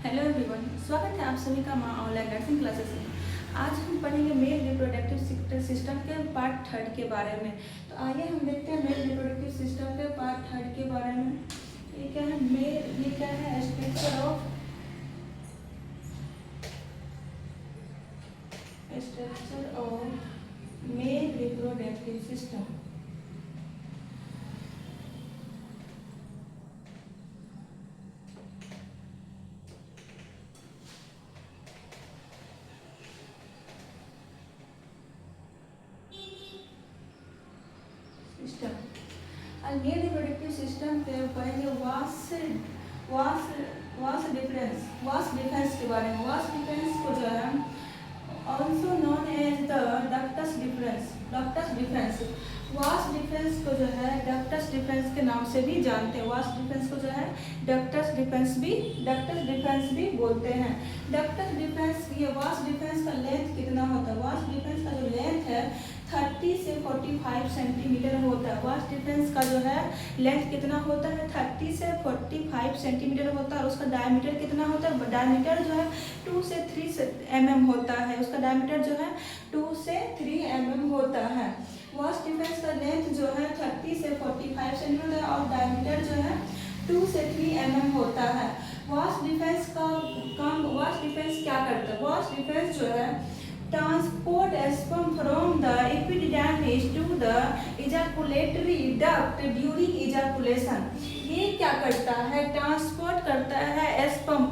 Hello everyone, स्वागत है आप सभी का माँ ऑनलाइन नर्सिंग क्लासेस में। आज हम पढ़ेंगे मेल रिप्रोडक्टिव सिस्टम के पार्ट थर्ड के बारे में। तो आइए हम देखते हैं मेल रिप्रोडक्टिव सिस्टम के पार्ट थर्ड के बारे में। ये क्या है? ये क्या है? Structure of male reproductive system. Male reproductive system पे पढ़ेंगे वास डिफरेंस के बारे में। वास डिफरेंस को जो है also known as the ductus deferens. Vas deferens को जो है डक्टस डिफरेंस के नाम से भी जानते हैं। वास डिफरेंस को जो है डक्टस डिफरेंस भी बोलते हैं। डक्टस डिफरेंस, ये वास डिफरेंस का लेंथ कितना होता है? वास डिफरेंस का जो लेंथ है 30 से 45 सेंटीमीटर होता है। वास डिफरेंस का जो है लेंथ कितना होता है? 30 से 45 सेंटीमीटर होता है। और उसका डायमीटर कितना होता है? डायमीटर जो है 2 से 3 mm होता है। उसका डायमीटर जो है 2 से 3 mm होता है। वास डिफरेंस का लेंथ जो है 30 से 45 सेंटीमीटर और डायमीटर जो है 2 से 3 mm होता है। वास डिफरेंस क्या करता है? वास डिफरेंस जो है transport sperm from the epididymis to the ejaculatory duct during ejaculation. ये क्या करता है? ट्रांसपोर्ट करता है स्पर्म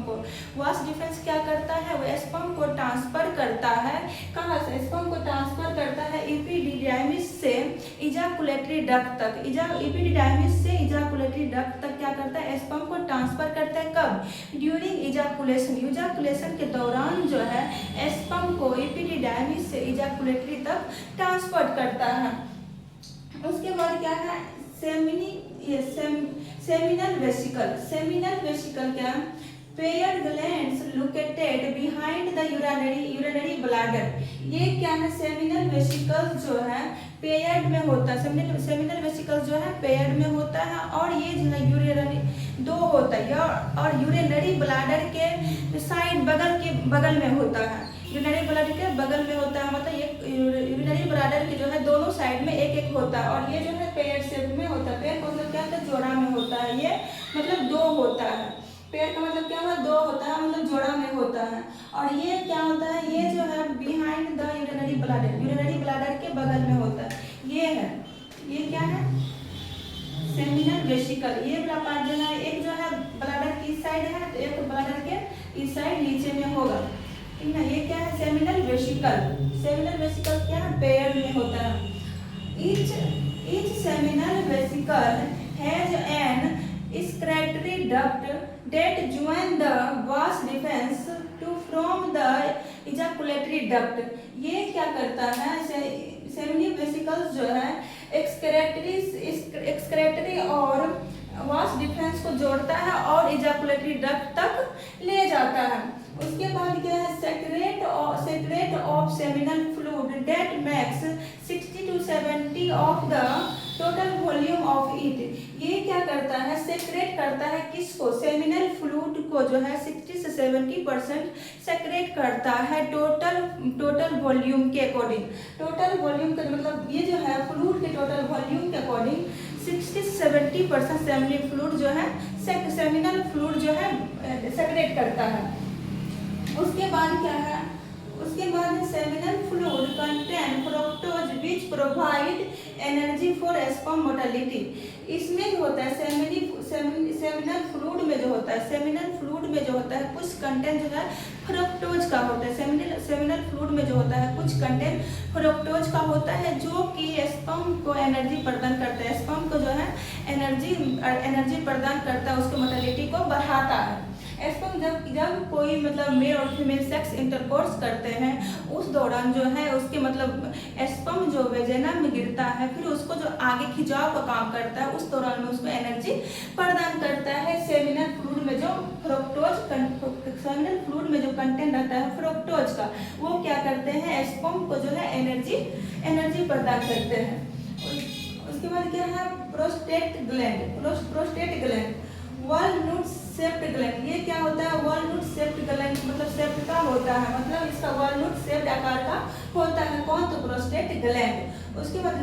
को। वास डिफरेंस क्या करता है? वो स्पर्म को ट्रांसफर करता है। कहाँ से? स्पर्म को ट्रांसफर करता है एपिडिडाइमिस से इजाकुलेटरी डक्ट तक। एपिडिडाइमिस से इजाकुलेटरी डक्ट तक क्या करता है? स्पर्म को ट्रांसफर करता है। कब? ड्यूरिंग इजाकुलेशन के दौरान जो है स्पर्म को एपिडिडाइमिस से इजाकुलेटरी तक ट्रांसफर करता है। उसके बाद क्या है? सेमिनल वेसिकल क्या? Paired glands located behind the urinary bladder. ये क्या है? सेमिनल वेसिकल जो है पेयर्ड में होता है। सेमिनल वेसिकल जो है पेयर्ड में होता है और ये जो है यूरिनरी 2 होता है और यूरिनरी ब्लैडर के साइड बगल में होता है। यूरिनरी ब्लैडर के बगल में होता है, मतलब ये यूरिनरी ब्लैडर के जो है दोनों साइड में एक एक होता है और ये जो है पेयर शेप में होता है। पेयर मतलब क्या होता है? जोड़ा में होता है। ये मतलब 2 होता है। पेयर का मतलब क्या हुआ? 2 होता है, मतलब जोड़ा में होता है। और ये क्या होता है? ये जो है बिहाइंड द यूरिनरी ब्लैडर के बगल में होता है। ये है, ये क्या है? Seminal vesicle. ये वाला पार्ट जो है एक जो है ब्लैडर की इस साइड है तो एक ब्लैडर के इस साइड नीचे में होगा, ठीक है। ये क्या है? सेमिनल वेसिकल क्या है? पेयर में होता है। Each seminal vesicle has an excretory duct that join the vas deferens to form the ejaculatory duct। ये क्या करता है? सेमिनल वेसिकल्स जो है एक्सक्रेटरी और वास डिफरेंस को जोड़ता है और इजाकुलेटरी डक्ट तक ले जाता है। उसके बाद क्या है? Secret of seminal fluid that makes 60 to 70 of the total volume of it. ये क्या करता है? सेक्रेट करता है किसको? सेमिनल फ्लूइड को जो है 60 से 70% सेक्रेट करता है टोटल वॉल्यूम के अकॉर्डिंग। टोटल वॉल्यूम का मतलब ये जो है फ्लूइड के टोटल वॉल्यूम के अकॉर्डिंग 60 से 70% सेमिनल फ्लूइड जो है सेक्रेट करता है। उसके बाद क्या है? उसके बाद seminal fluid contain fructose which provide energy for sperm motility. इसमें जो होता है सेमिनल फ्लूइड में जो होता है कुछ कंटेंट जो है फ्रुक्टोज का होता है। सेमिनल फ्लूइड में जो होता है कुछ कंटेंट फ्रुक्टोज का होता है जो कि स्पर्म को एनर्जी प्रदान करता है। स्पर्म को जो है एनर्जी प्रदान करता है, उसको मोटिलिटी को बढ़ाता है। स्पर्म जब कोई मतलब मेल और फीमेल सेक्स इंटरकोर्स करते हैं उस दौरान जो है उसके मतलब स्पर्म जो वेजिना में गिरता है, फिर उसको जो आगे खिंचाव का काम करता है उस दौरान में उसको एनर्जी प्रदान करता है। सेमिनल फ्लूइड में जो कंटेंट रहता है फ्रुक्टोज का, वो क्या करते हैं? स्पर्म को जो है एनर्जी प्रदान करते हैं। उसके बाद क्या है? Prostate gland walnut shaped gland, ये क्या होता है? वॉलनट शेप्ड ग्लैंड मतलब शेप्ड का होता है, मतलब इसका वॉलनट शेप्ड आकार का होता है। कौन? तो प्रोस्टेट ग्लैंड। उसके बाद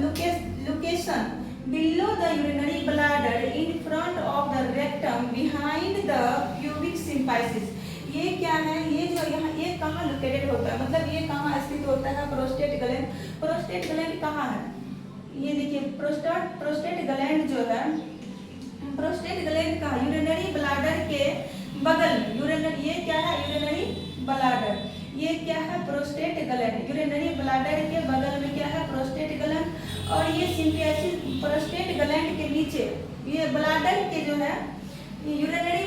location below the urinary bladder in front of the rectum behind the pubic symphysis. ये क्या है? ये जो यहाँ ये कहाँ लोकेटेड होता है, मतलब ये कहाँ स्थित होता है? Prostate gland. प्रोस्टेट ग्लैंड कहाँ है? ये देखिए प्रोस्टेट ग्लैंड जो है, प्रोस्टेट ग्लैंड का यूरिनरी ब्लैडर के बगल में, यूरिनरी ये क्या है? यूरिनरी ब्लैडर, ये क्या है? Prostate gland. यूरिनरी ब्लैडर के बगल में क्या है? Prostate gland. और ये सिम्फाइसिस प्रोस्टेट ग्लैंड के नीचे ये ब्लैडर के जो है यूरिनरी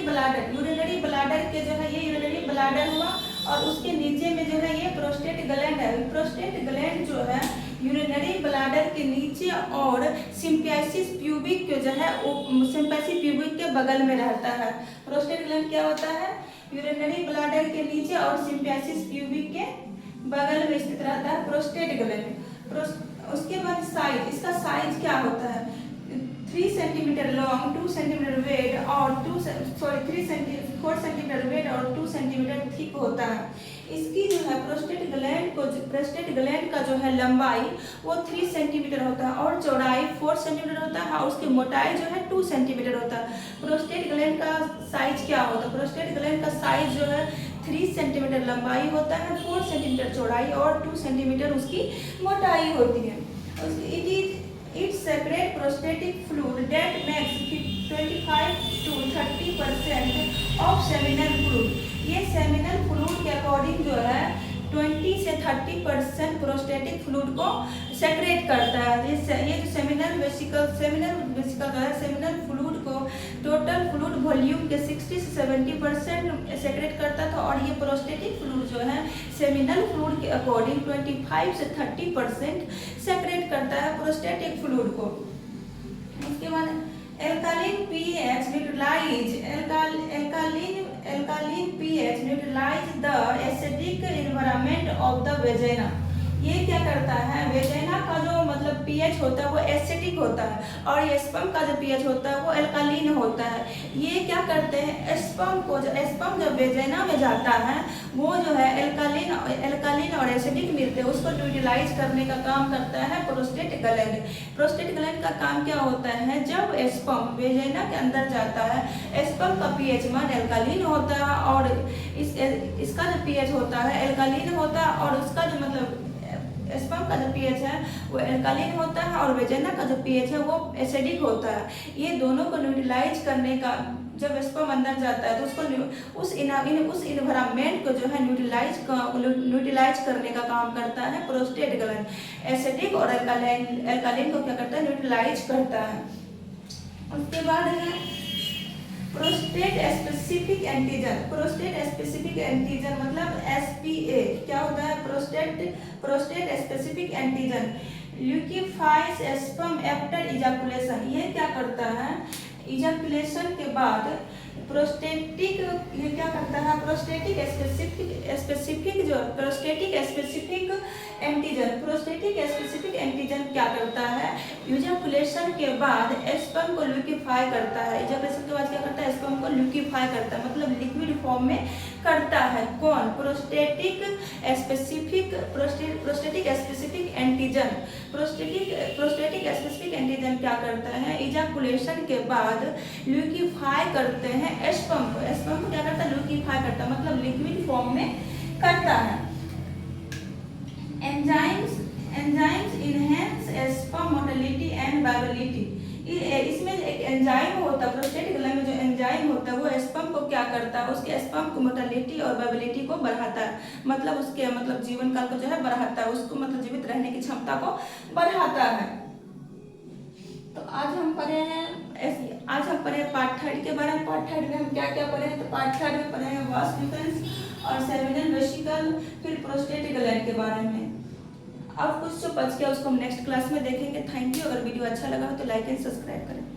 ब्लैडर के जो है ये यूरिनरी ब्लैडर हुआ, और उसके नीचे में जो है ये प्रोस्टेट ग्लैंड है। प्रोस्टेट ग्लैंड जो है यूरिनरी ब्लैडर के नीचे और सिम्फाइसिस प्यूबिक जो है सिम्फाइसिस प्यूबिक के बगल में रहता है। प्रोस्टेट ग्लैंड क्या होता है? यूरिनरी ब्लैडर के नीचे और सिम्फाइसिस प्यूबिक के बगल में स्थित रहता है प्रोस्टेट ग्लैंड। उसके बाद साइज, इसका साइज क्या होता है? 3 सेंटीमीटर लॉन्ग, 2 सेंटीमीटर वेट और 4 सेंटीमीटर वेट और 2 सेंटीमीटर थिक होता है। इसकी जो है प्रोस्टेट ग्लैंड का जो है लंबाई वो 3 सेंटीमीटर होता है और चौड़ाई 4 सेंटीमीटर होता है, और उसकी मोटाई जो है 2 सेंटीमीटर होता है। प्रोस्टेट ग्लैंड का साइज क्या होता है? प्रोस्टेट ग्लैंड का साइज जो है 3 सेंटीमीटर लंबाई होता है, 4 सेंटीमीटर चौड़ाई और 2 सेंटीमीटर उसकी मोटाई होती है। It secretes prostatic fluid that makes 25 to 30% of seminal fluid। ये सेमिनल फ्लूइड के अकॉर्डिंग जो है 20 से 30% प्रोस्टेटिक फ्लूइड को सेक्रेट करता है। ये जो सेमिनल वेसिकल जो है सेमिनल फ्लूइड को टोटल फ्लूइड वॉल्यूम के 60 से 70% सेक्रेट करता था, और ये प्रोस्टेटिक फ्लूइड जो है सेमिनल फ्लूइड के अकॉर्डिंग 25 से 30% सेक्रेट करता है प्रोस्टेटिक फ्लूइड को। उसके बाद alkaline pH neutralize the acidic environment of the vagina. ये क्या करता है? वेजाइना का जो मतलब पीएच होता है वो एसिडिक होता है, और स्पर्म का जो पीएच होता है वो एल्कालिन होता है। ये क्या करते हैं? स्पर्म जब वेजाइना में जाता है वो जो है एल्कालिन और एसिडिक मिलते हैं, उसको न्यूट्रलाइज करने का काम करता है प्रोस्टेट ग्लैंड। प्रोस्टेट ग्लैंड का काम क्या होता है? जब स्पर्म वेजाइना के अंदर जाता है, स्पर्म का पीएच मान एल्कालिन होता है, और इसका जो पीएच होता है एल्कालिन होता है, और उसका जो मतलब स्पर्म का जो पीएच है वो एल्कालिन होता है, और वेजाइना का जो पीएच है वो एसिडिक होता है। ये दोनों को न्यूट्रलाइज करने का, जब स्पर्म अंदर जाता है तो उसको उस इन्वायरमेंट को जो है न्यूट्रलाइज करने का काम करता है प्रोस्टेट ग्लैंड। एसिडिक और एल्कालिन को क्या करता है? न्यूट्रलाइज करता है। उसके बाद है प्रोस्टेट स्पेसिफिक एंटीजन मतलब एसपीए क्या होता है? Prostate specific antigen liquefies sperm after ejaculation. ये क्या करता है? इजैकुलेशन के बाद प्रोस्टेटिक ये क्या करता है? प्रोस्टेटिक स्पेसिफिक एंटीजन क्या करता है? इजैकुलेशन के बाद स्पर्म को ल्यूकिफाई करता है। इजैकुलेशन के बाद क्या करता है? स्पर्म को ल्यूकिफाई करता है, मतलब लिक्विड फॉर्म में करता है। कौन? प्रोस्टेटिक स्पेसिफिक एंटीजन क्या करता है? इजैकुलेशन के बाद ल्यूकिफाई करते हैं स्पर्म को क्या करता है? ल्यूकिफाई करता है, मतलब लिक्विड फॉर्म में करता है। Enzymes enhance sperm motility and viability. इसमें एक एंजाइम होता है, प्रोस्टेट ग्लैंड में जो एंजाइम होता है वो स्पर्म को क्या करता है? उसके स्पर्म को मोटिलिटी और वायबिलिटी को बढ़ाता है, मतलब उसके मतलब जीवन काल को जो है बढ़ाता है, उसको मतलब जीवित रहने की क्षमता को बढ़ाता है। तो आज हम पढ़े पार्ट 3 के बारे में। पार्ट 3 में हम क्या क्या पढ़े हैं? तो पार्ट 3 में पढ़े हैं वास डिफरेंस और सेमिनल वेसिकल, फिर प्रोस्टेट ग्लैंड के बारे में। अब कुछ जो बच गया उसको हम नेक्स्ट क्लास में देखेंगे। Thank you. अगर वीडियो अच्छा लगा हो तो लाइक एंड सब्सक्राइब करें।